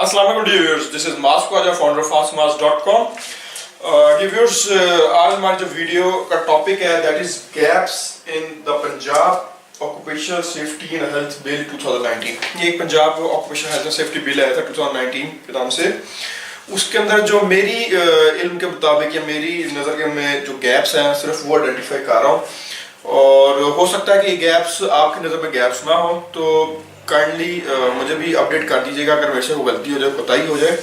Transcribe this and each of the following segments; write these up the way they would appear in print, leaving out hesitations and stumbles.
अस्सलाम वालेकुम dear viewers, this is Maaz Khwaja, founder of fastmaaz.com। Dear viewers, आज हमारी जो वीडियो का टॉपिक है that is gaps in the Punjab occupational safety and health bill 2019। ये एक Punjab occupational health and safety bill आया था 2019 के नाम से। उसके अंदर जो मेरी इल्म के मुताबिक या मेरी नज़र में जो गैप्स हैं सिर्फ वो आइडेंटिफाई कर रहा हूँ, और हो सकता है कि गैप्स आपकी नज़र में गैप्स ना हो, तो काइंडली मुझे भी अपडेट कर दीजिएगा अगर मेरे से वो गलती हो जाए, पता ही हो जाए।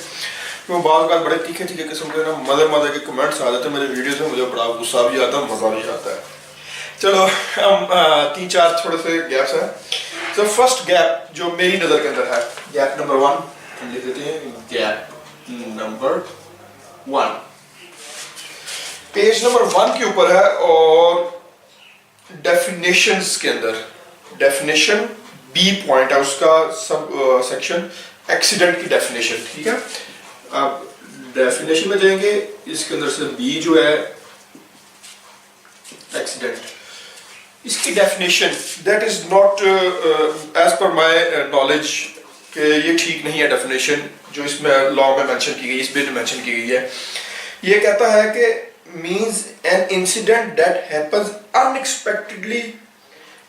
तो बाद बात बड़े तीखे तीखे किस्म के ना मज़े के कमेंट्स आ जाते हैं मेरे वीडियोज़ में, मुझे बड़ा गुस्सा भी आता है, मज़ा भी आता है। चलो हम 3-4 थोड़े से गैप्स हैं। तो फर्स्ट गैप जो मेरी नज़र के अंदर है, गैप नंबर 1 लिख देते हैं। गैप नंबर 1 पेज नंबर 1 के ऊपर है, और डेफिनेशंस के अंदर डेफिनेशन बी पॉइंट है उसका, सब सेक्शन एक्सीडेंट की डेफिनेशन। ठीक है, आप डेफिनेशन में जाएंगे, इसके अंदर से बी जो है एक्सीडेंट, इसकी definition that is not as per my knowledge कि ये ठीक नहीं है डेफिनेशन जो इसमें लॉ में मेंशन की गई, इस बिल में मेंशन की गई है। ये कहता है कि means an incident that happens unexpectedly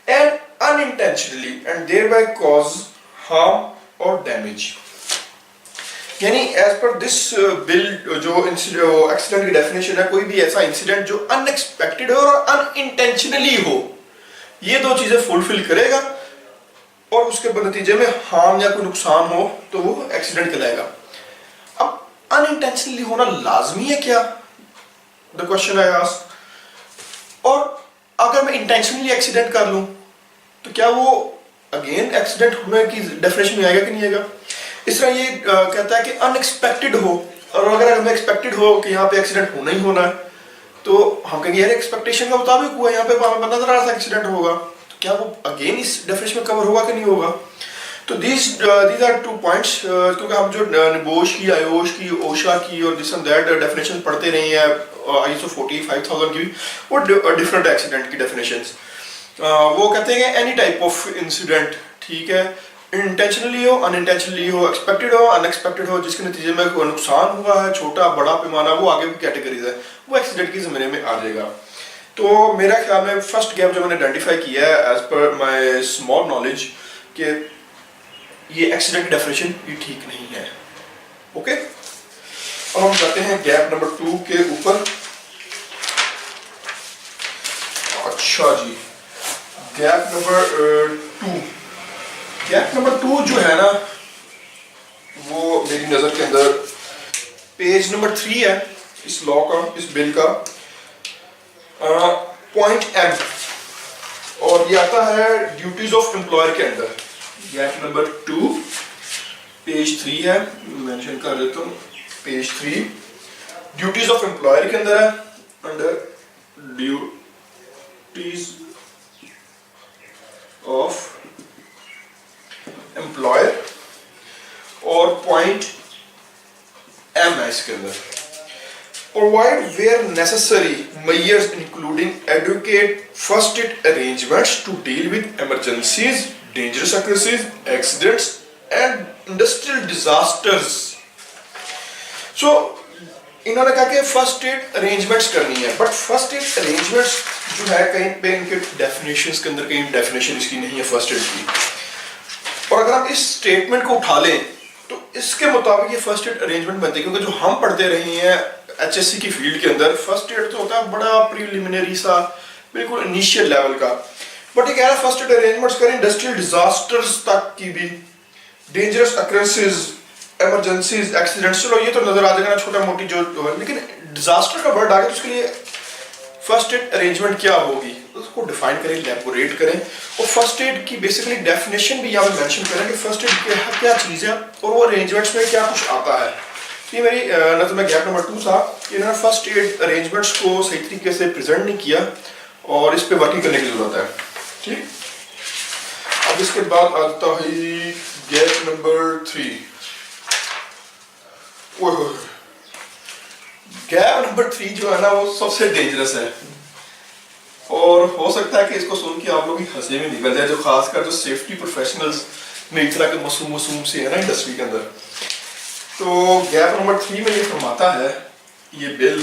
and unintentionally and thereby cause harm or damage। यानी एज पर दिस बिल जो एक्सीडेंट की डेफिनेशन है, कोई भी ऐसा इंसिडेंट जो अनएक्सपेक्टेड हो और अनइंटेंशनली हो, ये दो चीजें फुलफिल करेगा और उसके नतीजे में हार्म या कोई नुकसान हो तो वो एक्सीडेंट कहलाएगा। अब अनइंटेंशनली होना लाजमी है क्या, द क्वेश्चन आई आस्क। और अगर मैं इंटेंशनली एक्सीडेंट कर लूं तो क्या वो अगेन एक्सीडेंट होने की डेफिनेशन में आएगा कि नहीं आएगा। इस तरह ये कहता है कि अनएक्सपेक्टेड हो, और अगर हमें एक्सपेक्टेड हो कि यहाँ पे एक्सीडेंट होना ही होना है, तो हम कहेंगे यार एक्सपेक्टेशन के मुताबिक हुआ, यहाँ पे हमें नजर आ रहा था एक्सीडेंट होगा, तो क्या वो अगेन इस डेफिनेशन में कवर होगा कि नहीं होगा। तो दीज आर 2 पॉइंट्स, क्योंकि हम जो निबोश की, आयोश की, ओशा की और दिस एंड दैट डेफिनेशन पढ़ते रहे हैं, ISO 45000 की, वो डिफरेंट एक्सीडेंट की डेफिनेशंस। वो कहते हैं कि एनी टाइप ऑफ इंसिडेंट, ठीक है, इंटेंशनली हो, अनइंटेंशनली हो, एक्सपेक्टेड हो, अनएक्सपेक्टेड हो, जिसके नतीजे में कोई नुकसान हुआ है, छोटा बड़ा पैमाना, वो आगे भी कैटेगरीज है, वो एक्सीडेंट की ज़मीने में आ जाएगा। तो मेरा ख्याल में फर्स्ट गैप जो मैंने आइडेंटिफाई किया है as per my small knowledge कि ये एक्सीडेंट की डेफिनेशन ये ठीक नहीं है। ओके, अब हम जाते हैं गैप नंबर 2 के ऊपर। अच्छा जी, गैप नंबर 2, गैप नंबर 2 जो है ना, वो मेरी नजर के अंदर पेज नंबर 3 है इस लॉ का, इस बिल का, पॉइंट M, और ये आता है ड्यूटीज ऑफ एम्प्लॉयर के अंदर। गैप नंबर 2 पेज 3 है, मेंशन कर देता हूँ, पेज 3 ड्यूटीज ऑफ एम्प्लॉयर के अंदर है, अंडर ड्यूटीज ऑफ एम्प्लॉयर, और पॉइंट M है इसके अंदर। Provide where necessary measures including educate first aid arrangements to deal with emergencies, dangerous occurrences, accidents and industrial disasters। So इन्होंने कहा कि फर्स्ट एड अरेंजमेंट्स करनी है, बट फर्स्ट एड अरेंजमेंट्स जो है कहीं पे इनके डेफिनेशंस के अंदर कहीं डेफिनेशन इसकी नहीं है फर्स्ट एड की। और अगर हम इस स्टेटमेंट को उठा लें तो इसके मुताबिक ये फर्स्ट एड अरेंजमेंट बनते हैं, क्योंकि जो हम पढ़ते रहे हैं HSC की फील्ड के अंदर, फर्स्ट एड तो होता है बड़ा प्रीलिमिनरी सा, बिल्कुल इनिशियल लेवल का, बट ये कह रहा है फर्स्ट एड अरेंजमेंट्स करें इंडस्ट्रियल डिजास्टर्स तक की भी, डेंजरस अकरेंसेस, इमरजेंसीज, एक्सीडेंट्स। चलो ये तो नजर आ जाएगा ना छोटा मोटी जो है, लेकिन डिजास्टर का वर्ड आ गया तो उसके लिए फर्स्ट एड अरेंजमेंट क्या होगी उसको डिफाइन करें, इलैबोरेट करें, और फर्स्ट एड की बेसिकली डेफिनेशन भी यहाँ पे मेंशन करें कि फर्स्ट एड क्या चीज़ है और वो अरेंजमेंट्स में क्या कुछ आता है। ये मेरी नजर में गैप नंबर 2 था, इन्होंने फर्स्ट एड अरेंजमेंट्स को सही तरीके से प्रेजेंट नहीं किया और इस पे वर्किंग करने की जरूरत है। ठीक, अब इसके बाद आता है गैप नंबर 3। गैप नंबर 3 जो है ना वो सबसे डेंजरस है, और हो सकता है कि इसको सुन के आप लोग की हंसी में निकल जाए, जो खासकर जो सेफ्टी प्रोफेशनल्स में इस तरह के मासूम से है ना इंडस्ट्री के अंदर। तो गैप नंबर 3 में ये फरमाता है, ये बिल,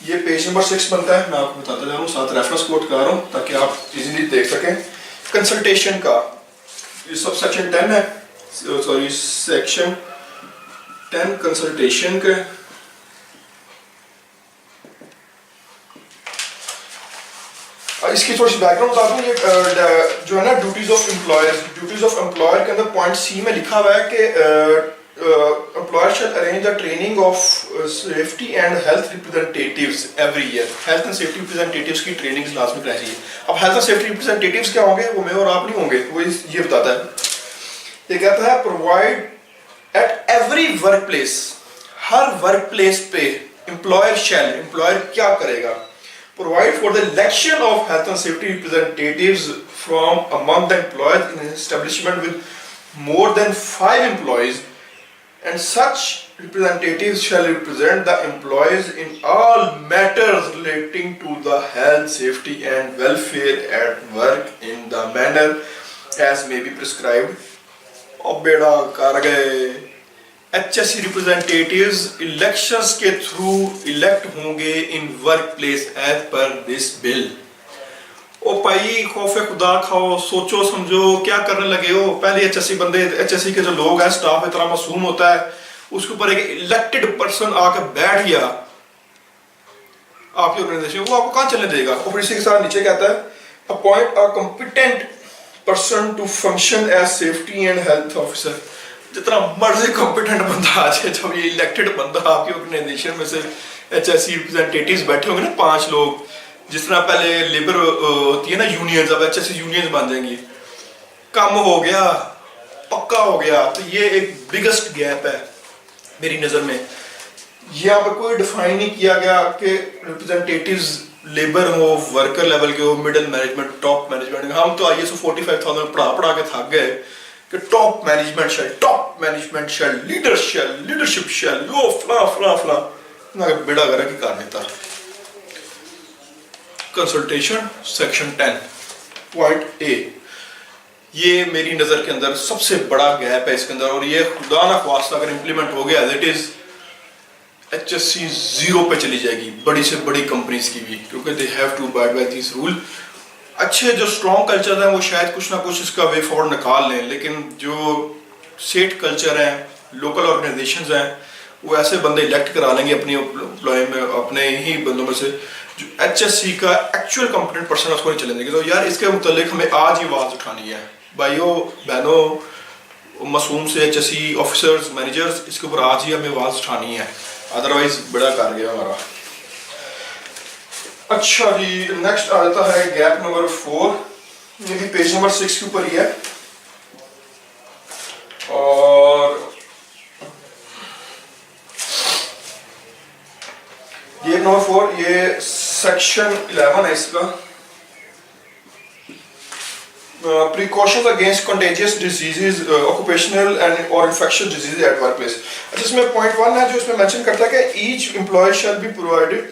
ये पेज नंबर 6 बनता है, मैं आपको बताता जा रहा हूँ, साथ रेफरेंस कोड कर रहा हूँ ताकि आप इजीली देख सकें। कंसल्टेशन का ये सब सेक्शन 10 है, सॉरी सेक्शन 10 कंसल्टेशन का। इसकी थोड़ी सी बैकग्राउंड बता दूँ, ये जो है ना ड्यूटीज ऑफ एम्प्लॉयर के अंदर पॉइंट सी में लिखा हुआ है कि employer shall arrange the training of safety and health representatives every year। health and safety representatives की ट्रेनिंग लाजमी करानी चाहिए। अब health and safety representatives क्या होंगे, वो मैं और आप नहीं होंगे, वो ये बताता है। ये कहता है provide at every workplace, her workplace पे employer क्या करेगा, provide for the election of health and safety representatives from among the employees in an establishment with more than 5 employees, and such representatives shall represent the employees in all matters relating to the health, safety and welfare at work in the manner as may be prescribed। और बेड़ा कर गए, HSC representatives elections के through elect होंगे in workplace as per this bill। ओ भाई खौफे खुदा खाओ, सोचो समझो क्या करने लगे हो। पहले एचएससी बंदे, एचएससी के जो लोग हैं, स्टाफ इतना मासूम होता है, उसके ऊपर एक इलेक्टेड पर्सन आकर बैठ गया आपकी ऑर्गेनाइजेशन, वो आपको कहां चलने देगा। और इसी के साथ नीचे कहता है appoint a competent person to function as safety and health officer. जितना मर्जी कॉम्पिटेंट बंदा आ जाए, जब ये इलेक्टेड बंदा आपकी ऑर्गेनाइजेशन में से एचएससी रिप्रेजेंटेटिव्स बैठे होंगे ना 5 लोग, जिस तरह पहले लेबर होती है ना यूनियंस, अब एचएससी यूनियंस बन जाएंगी, कम हो गया, पक्का हो गया। तो ये एक बिगेस्ट गैप है मेरी नज़र में। यहाँ पर कोई डिफाइन नहीं किया गया कि रिप्रेजेंटेटिव्स लेबर हो, वर्कर लेवल के हो, मिडिल मैनेजमेंट, टॉप मैनेजमेंट। हम तो ISO 45,000 पढ़ा के थक गए कि top management cell, leadership cell, यो फला ना बेड़ा गरक ही कर देता। कंसल्टेशन सेक्शन 10 पॉइंट ए, ये मेरी नज़र के अंदर सबसे बड़ा गैप है इसके अंदर। और ये खुदा ना ख्वास्ता अगर इम्प्लीमेंट हो गया एज इट इज, HSC 0 पे चली जाएगी बड़ी से बड़ी कंपनीज की भी, क्योंकि they have to abide by this rule. अच्छे जो स्ट्रॉन्ग कल्चर हैं वो शायद कुछ ना कुछ इसका वे फॉरवर्ड निकाल लें, लेकिन जो स्टेट कल्चर हैं, लोकल ऑर्गेनाइजेशंस हैं, वो ऐसे बंदे इलेक्ट करा लेंगे अपनी एम्प्लॉय में, अपने ही बंदों में से जो HSC का एक्चुअल कॉम्पिटेंट पर्सन उसको नहीं चलेंगे। तो यार इसके मुतालिक हमें आज ही आवाज़ उठानी है भाइयों बहनों, मासूम से HSC ऑफिसर्स, मैनेजर्स, इसके ऊपर आज ही हमें आवाज़ उठानी है, अदरवाइज बड़ा कर गया हमारा। अच्छा जी, नेक्स्ट आ जाता है गैप नंबर 4, ये भी पेज नंबर 6 के ऊपर ही है। और गैप नंबर 4 ये सेक्शन 11 है इसका, precautions against contagious diseases, occupational and or infectious diseases at workplace। अच्छा, इसमें पॉइंट 1 है जो इसमें मेंशन करता है कि each employee shall be provided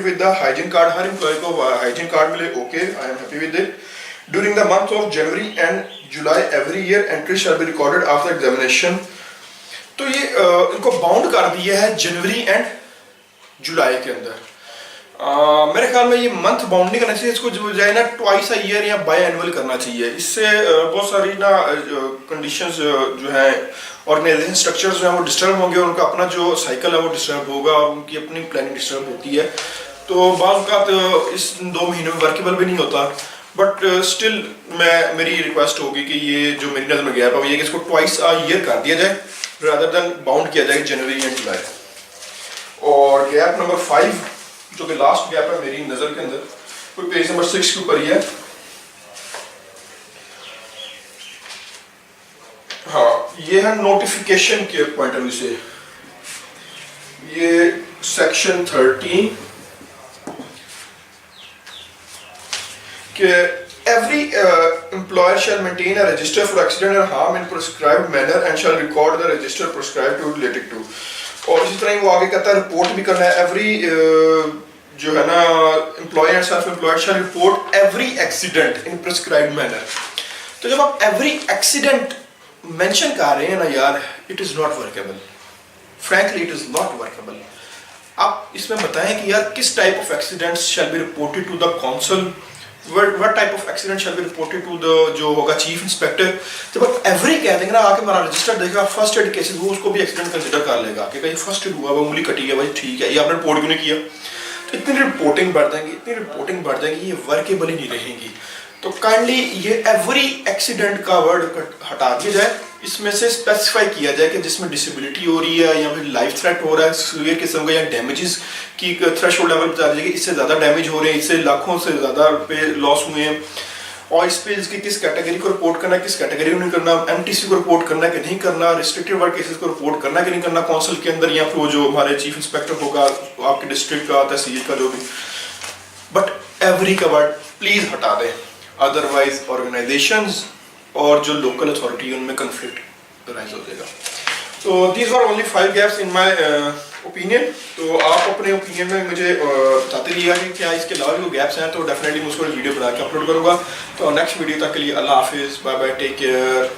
with the hygiene card। हर एम्प्लॉय को hygiene card मिले, okay, I am happy with it। During the month of January and July every year entry shall be recorded after examination। तो ये इनको bound कर दिया है जनवरी and जुलाई के अंदर। मेरे ख्याल में ये मंथ बाउंड नहीं करना चाहिए, इसको जो जाए ना ट्वाइस अ ईयर या बाई एनुअल करना चाहिए। इससे बहुत सारी ना कंडीशंस जो है, ऑर्गेनाइजेशन स्ट्रक्चर्स जो है वो डिस्टर्ब होंगे, उनका अपना जो साइकिल है वो डिस्टर्ब होगा, और उनकी अपनी प्लानिंग डिस्टर्ब होती है। तो बाज़ का तो इस 2 महीनों में वर्केबल भी नहीं होता, बट स्टिल मेरी रिक्वेस्ट होगी कि ये जो मेरी नज़र में गैप है वो ये कि इसको ट्वाइस अ ईयर कर दिया जाए, रादर देन बाउंड किया जाए जनवरी एंड जुलाई। और गैप नंबर 5 जो कि लास्ट गैप है मेरी नज़र के अंदर, कोई पेज नंबर 6 के ऊपर ही है। हाँ, ये है नोटिफिकेशन के पॉइंट ऑफ व्यू से, ये सेक्शन 13 के every employer shall maintain a register for accident and harm in prescribed manner and shall record the register prescribed to related to। और इसी तरह वो आगे कहता है रिपोर्ट भी करना है, एवरी जो है ना employee and self employed shall report every accident in prescribed manner. तो जब आप एवरी एक्सीडेंट मेंशन कर रहे हैं ना यार, it is not workable, frankly it is not workable. आप इसमें बताएं कि यार किस type of accidents shall be reported to the council, what type of accident shall be reported to the जो होगा चीफ इंस्पेक्टर। जब आप एवरी कह देंगे ना, आके हमारा रजिस्टर देखेगा फर्स्ट एड केसेस, वो उसको भी एक्सीडेंट कंसिडर कर लेगा कि भाई फर्स्ट एड हुआ, वो उंगली कटी है, भाई ठीक है, ये आपने रिपोर्ट क्यों नहीं किया। तो इतनी रिपोर्टिंग बढ़ जाएंगी, ये वर्केबल ही नहीं रहेंगी। तो काइंडली ये एवरी एक्सीडेंट का वर्ड हटा दिया जाए, इसमें से स्पेसिफाई किया जाए कि जिसमें डिसेबिलिटी हो रही है या फिर लाइफ थ्रेट हो रहा है, सीवियर किस्म का, या डैमेजेस की थ्रेशोल्ड लेवल बता दीजिए कि इससे ज़्यादा डैमेज हो रहे हैं, इससे लाखों से ज़्यादा पे लॉस हुए हैं, और इस पे इसकी किस कैटेगरी को रिपोर्ट करना है, किस कैटेगरी को नहीं करना, एमटीसी को रिपोर्ट करना है कि नहीं करना, रिस्ट्रिक्टेड वर्क केसेस को रिपोर्ट करना है कि नहीं करना काउंसिल के अंदर, या फिर वो जो हमारे चीफ इंस्पेक्टर होगा आपके डिस्ट्रिक्ट का, तहसील का, जो भी। बट एवरी का वर्ड प्लीज़ हटा दें, अदरवाइज ऑर्गेनाइजेशंस और जो लोकल अथॉरिटी उनमें कन्फ्लिक्ट राइज हो जाएगा। तो these are only 5 gaps in my opinion. तो आप अपने ओपिनियन में मुझे बताते रहिएगा कि क्या इसके अलावा भी गैप्स हैं, तो डेफिनेटली मैं उसको वीडियो बना के अपलोड करूँगा। तो नेक्स्ट वीडियो तक के लिए अल्लाह हाफिज़, बाय बाय, टेक केयर।